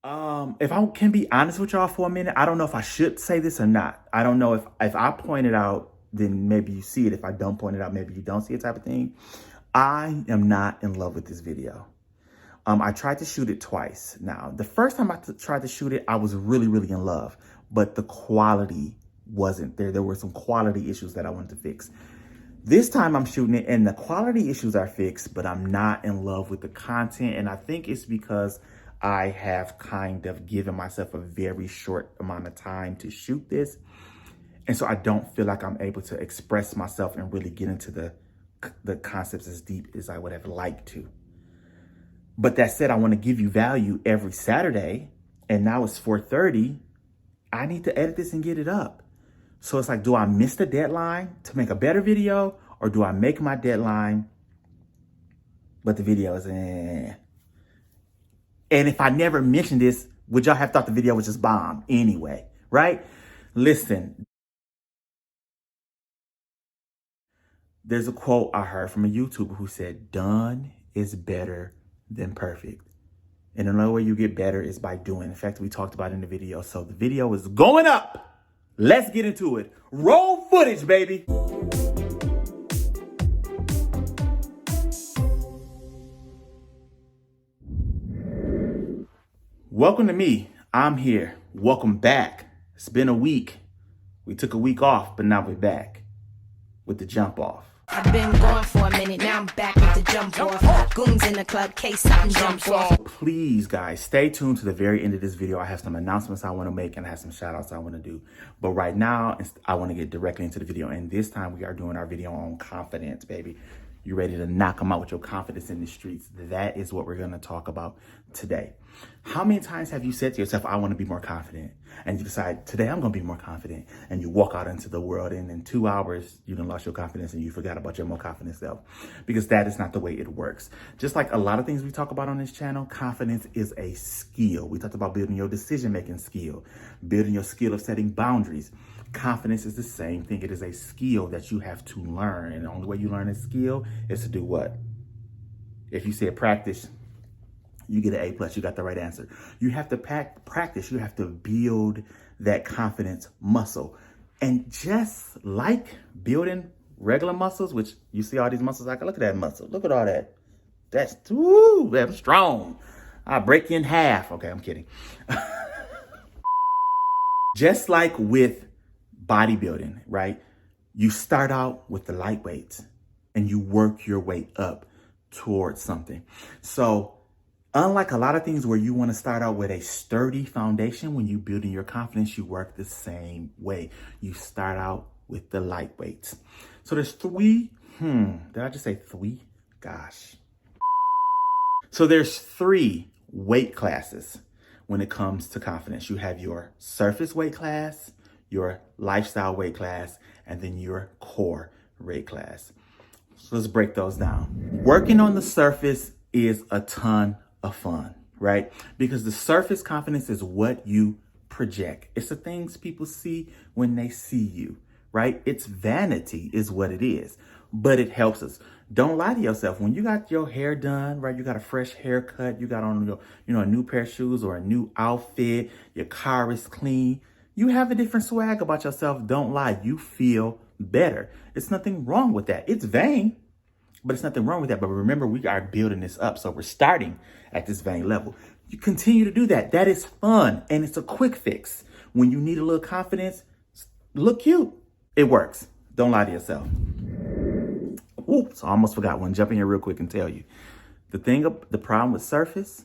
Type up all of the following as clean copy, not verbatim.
If I can be honest with y'all for a minute, I don't know if I should say this or not. I don't know if I point it out, then maybe you see it. If I don't point it out, maybe you don't see it type of thing. I am not in love with this video. I tried to shoot it twice. Now, the first time I tried to shoot it, I was really, really in love, but the quality wasn't there. There were some quality issues that I wanted to fix. This time I'm shooting it and the quality issues are fixed, but I'm not in love with the content. And I think it's because I have kind of given myself a very short amount of time to shoot this. And so I don't feel like I'm able to express myself and really get into the concepts as deep as I would have liked to. But that said, I want to give you value every Saturday. And now it's 4:30. I need to edit this and get it up. So it's like, do I miss the deadline to make a better video, or do I make my deadline, but the video is And if I never mentioned this, would y'all have thought the video was just bomb anyway, right? Listen, there's a quote I heard from a YouTuber who said, done is better than perfect. And another way you get better is by doing. In fact, we talked about it in the video. So the video is going up. Let's get into it. Roll footage, baby. Welcome to me. I'm here. Welcome back. It's been a week. We took a week off, but now we're back with the jump off. I've been gone for a minute, now I'm back with the jump off. Goons in the club, case something jump off. Please, guys, stay tuned to the very end of this video. I have some announcements I want to make and I have some shout outs I want to do. But right now, I want to get directly into the video. And this time we are doing our video on confidence, baby. You ready to knock them out with your confidence in the streets? That is what we're going to talk about today. How many times have you said to yourself, I want to be more confident? And you decide, today I'm going to be more confident. And you walk out into the world and in 2 hours, you done lost your confidence and you forgot about your more confident self. Because that is not the way it works. Just like a lot of things we talk about on this channel, confidence is a skill. We talked about building your decision-making skill, building your skill of setting boundaries. Confidence is the same thing. It is a skill that you have to learn. And the only way you learn a skill is to do what? If you said practice, you get an A+, you got the right answer. You have to practice. You have to build that confidence muscle. And just like building regular muscles, which you see all these muscles, like, look at that muscle. Look at all that. That's strong. I'll break you in half. Okay, I'm kidding. Just like with bodybuilding, right? You start out with the light weights and you work your way up towards something. So unlike a lot of things where you want to start out with a sturdy foundation, when you building your confidence, you work the same way. You start out with the light weights. So there's three, did I just say three? Gosh. So there's 3 weight classes when it comes to confidence. You have your surface weight class, your lifestyle weight class, and then your core weight class. So let's break those down. Working on the surface is a ton of fun, right? Because the surface confidence is what you project. It's the things people see when they see you, right? It's vanity is what it is, but it helps us. Don't lie to yourself. When you got your hair done, right? You got a fresh haircut, you got on your, a new pair of shoes or a new outfit, your car is clean. You have a different swag about yourself. Don't lie. You feel better. It's nothing wrong with that. It's vain, but it's nothing wrong with that. But remember, we are building this up. So we're starting at this vain level. You continue to do that. That is fun. And it's a quick fix. When you need a little confidence, look cute. It works. Don't lie to yourself. Oops, I almost forgot one. Jump in here real quick and tell you. The problem with surface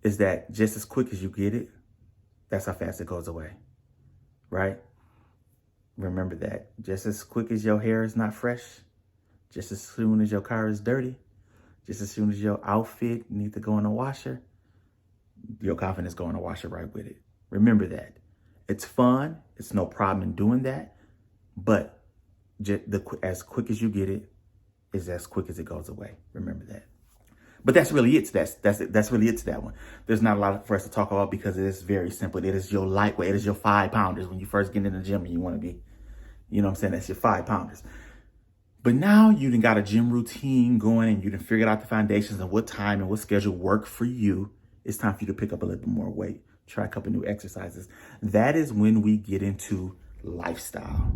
is that just as quick as you get it, that's how fast it goes away. Right? Remember that. Just as quick as your hair is not fresh, just as soon as your car is dirty, just as soon as your outfit needs to go in the washer, your confidence go in the washer right with it. Remember that. It's fun. It's no problem in doing that. But as quick as you get it is as quick as it goes away. Remember that. But that's really it. That's really it to that one. There's not a lot for us to talk about because it is very simple. It is your lightweight. It is your 5-pounders. When you first get in the gym and you want to be, you know what I'm saying? That's your 5-pounders. But now you done got a gym routine going and you done figured out the foundations and what time and what schedule work for you. It's time for you to pick up a little bit more weight try a couple new exercises. That is when we get into lifestyle.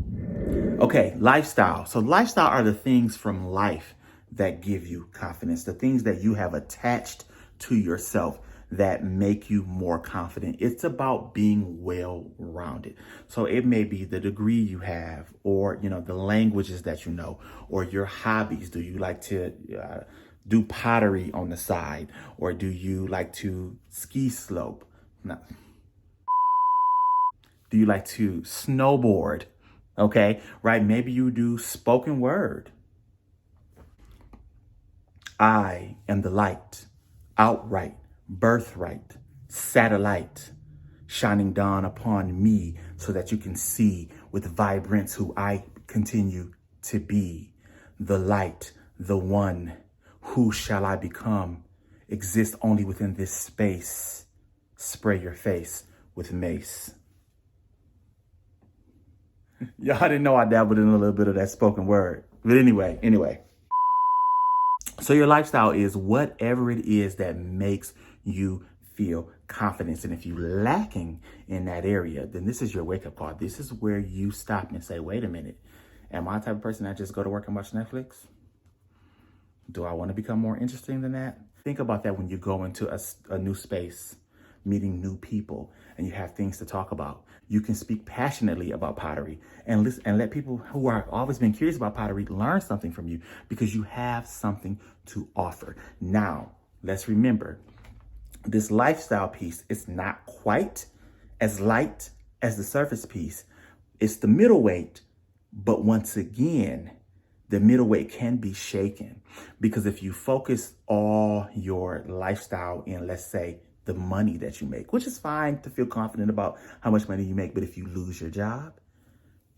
Okay, lifestyle. So lifestyle are the things from life that give you confidence, the things that you have attached to yourself that make you more confident. It's about being well-rounded. So it may be the degree you have, or, the languages that you know, or your hobbies. Do you like to do pottery on the side, or do you like to ski slope? No. Do you like to snowboard? Okay, right? Maybe you do spoken word. I am the light, outright, birthright, satellite, shining dawn upon me so that you can see with vibrance who I continue to be. The light, the one, who shall I become? Exist only within this space. Spray your face with mace. Y'all didn't know I dabbled in a little bit of that spoken word. But anyway. So your lifestyle is whatever it is that makes you feel confidence. And if you're lacking in that area, then this is your wake-up call. This is where you stop and say, wait a minute. Am I the type of person that just go to work and watch Netflix? Do I want to become more interesting than that? Think about that when you go into a new space, meeting new people, and you have things to talk about. You can speak passionately about pottery and listen and let people who are always been curious about pottery learn something from you because you have something to offer. Now, let's remember, this lifestyle piece is not quite as light as the surface piece. It's the middleweight, but once again, the middleweight can be shaken because if you focus all your lifestyle in, let's say, the money that you make, which is fine to feel confident about how much money you make, but if you lose your job,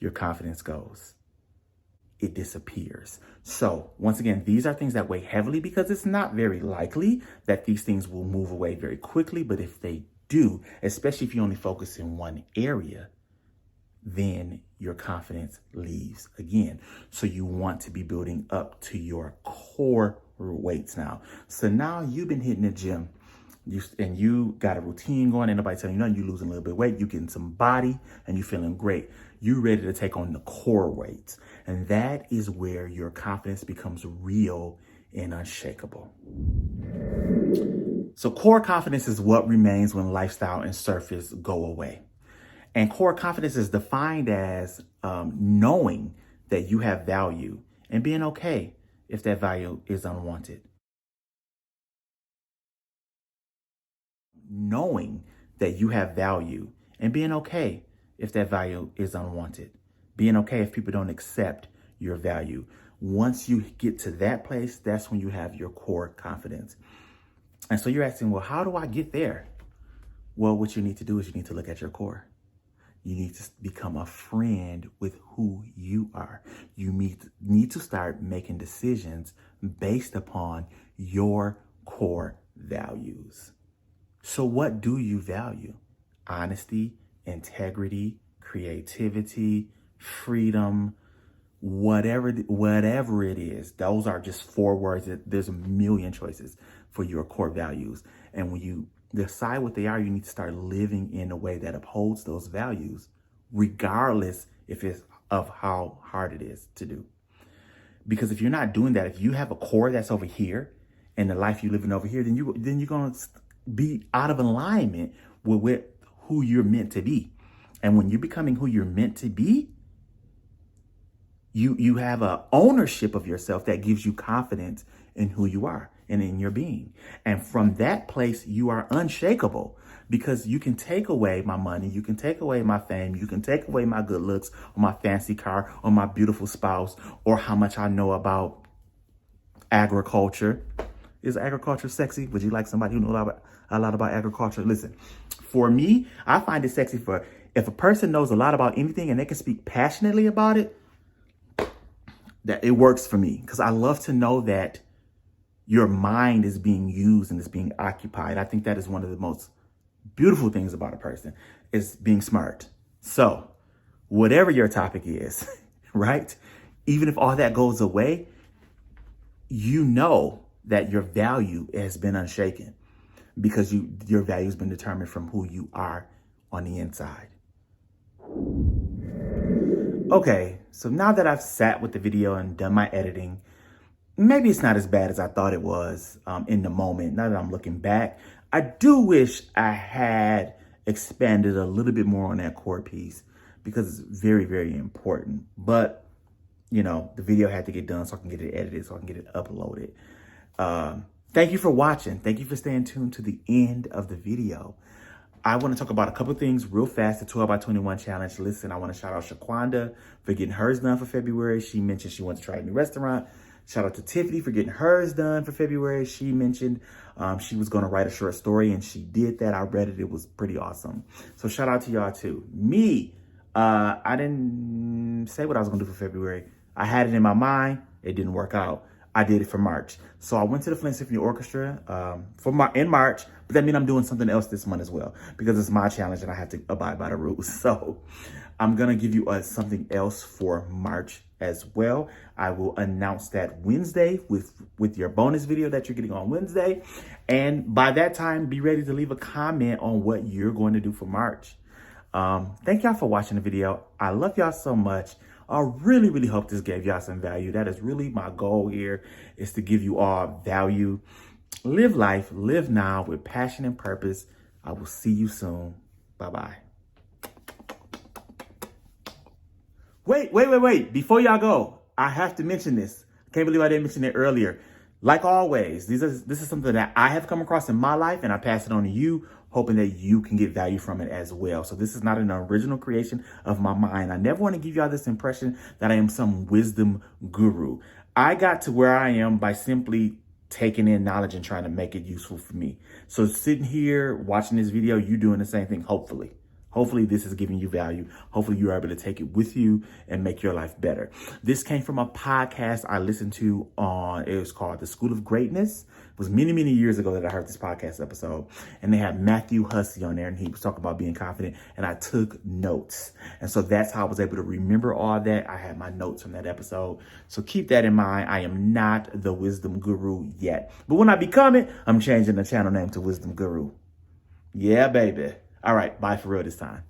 your confidence goes. It disappears. So once again, these are things that weigh heavily because it's not very likely that these things will move away very quickly. But if they do, especially if you only focus in one area, then your confidence leaves again. So you want to be building up to your core weights now. So now you've been hitting the gym. You got a routine going, and nobody telling you nothing. You losing a little bit of weight, you getting some body, and you feeling great. You ready to take on the core weights. And that is where your confidence becomes real and unshakable. So core confidence is what remains when lifestyle and surface go away. And core confidence is defined as knowing that you have value and being okay if that value is unwanted. Knowing that you have value and being okay if that value is unwanted. Being okay if people don't accept your value. Once you get to that place, that's when you have your core confidence. And so you're asking, well, how do I get there? Well, what you need to do is you need to look at your core. You need to become a friend with who you are. You need to start making decisions based upon your core values. So what do you value? Honesty, integrity, creativity, freedom, whatever it is. Those are just 4 words. There's a million choices for your core values. And when you decide what they are, you need to start living in a way that upholds those values, regardless if it's of how hard it is to do. Because if you're not doing that, if you have a core that's over here and the life you're living over here, then you're going to be out of alignment with who you're meant to be. And when you're becoming who you're meant to be, you have a ownership of yourself that gives you confidence in who you are and in your being. And from that place, you are unshakable because you can take away my money, you can take away my fame, you can take away my good looks or my fancy car or my beautiful spouse or how much I know about agriculture. Is agriculture sexy? Would you like somebody who knows a lot about agriculture? Listen, for me, I find it sexy if a person knows a lot about anything and they can speak passionately about it, that it works for me because I love to know that your mind is being used and is being occupied. I think that is one of the most beautiful things about a person is being smart. So whatever your topic is, right? Even if all that goes away, you know that your value has been unshaken because your value has been determined from who you are on the inside. Okay, so now that I've sat with the video and done my editing, maybe it's not as bad as I thought it was in the moment. Now that I'm looking back, I do wish I had expanded a little bit more on that core piece because it's very, very important. But, you know, the video had to get done so I can get it edited, so I can get it uploaded. Thank you for watching. Thank you for staying tuned to the end of the video. I want to talk about a couple of things real fast. The 12 by 21 challenge. Listen, I want to shout out Shaquanda for getting hers done for February. She mentioned she wants to try a new restaurant. Shout out to Tiffany for getting hers done for February. She mentioned she was going to write a short story, and she did that. I read it. It was pretty awesome. So shout out to y'all too. Me, I didn't say what I was going to do for February. I had it in my mind. It didn't work out. I did it for March. So I went to the Flint Symphony Orchestra in March, but that means I'm doing something else this month as well because it's my challenge and I have to abide by the rules. So I'm going to give you something else for March as well. I will announce that Wednesday with your bonus video that you're getting on Wednesday. And by that time, be ready to leave a comment on what you're going to do for March. Thank y'all for watching the video. I love y'all so much. I really, really hope this gave y'all some value. That is really my goal here, is to give you all value. Live life, live now with passion and purpose. I will see you soon. Bye-bye. Wait. Before y'all go, I have to mention this. I can't believe I didn't mention it earlier. Like always, this is something that I have come across in my life, and I pass it on to you, hoping that you can get value from it as well. So this is not an original creation of my mind. I never want to give y'all this impression that I am some wisdom guru. I got to where I am by simply taking in knowledge and trying to make it useful for me. So sitting here watching this video, you doing the same thing, hopefully. Hopefully this is giving you value. Hopefully you're able to take it with you and make your life better. This came from a podcast I listened to it was called The School of Greatness. It was many, many years ago that I heard this podcast episode. And they had Matthew Hussey on there, and he was talking about being confident. And I took notes. And so that's how I was able to remember all that. I had my notes from that episode. So keep that in mind. I am not the wisdom guru yet. But when I become it, I'm changing the channel name to Wisdom Guru. Yeah, baby. All right, bye for real this time.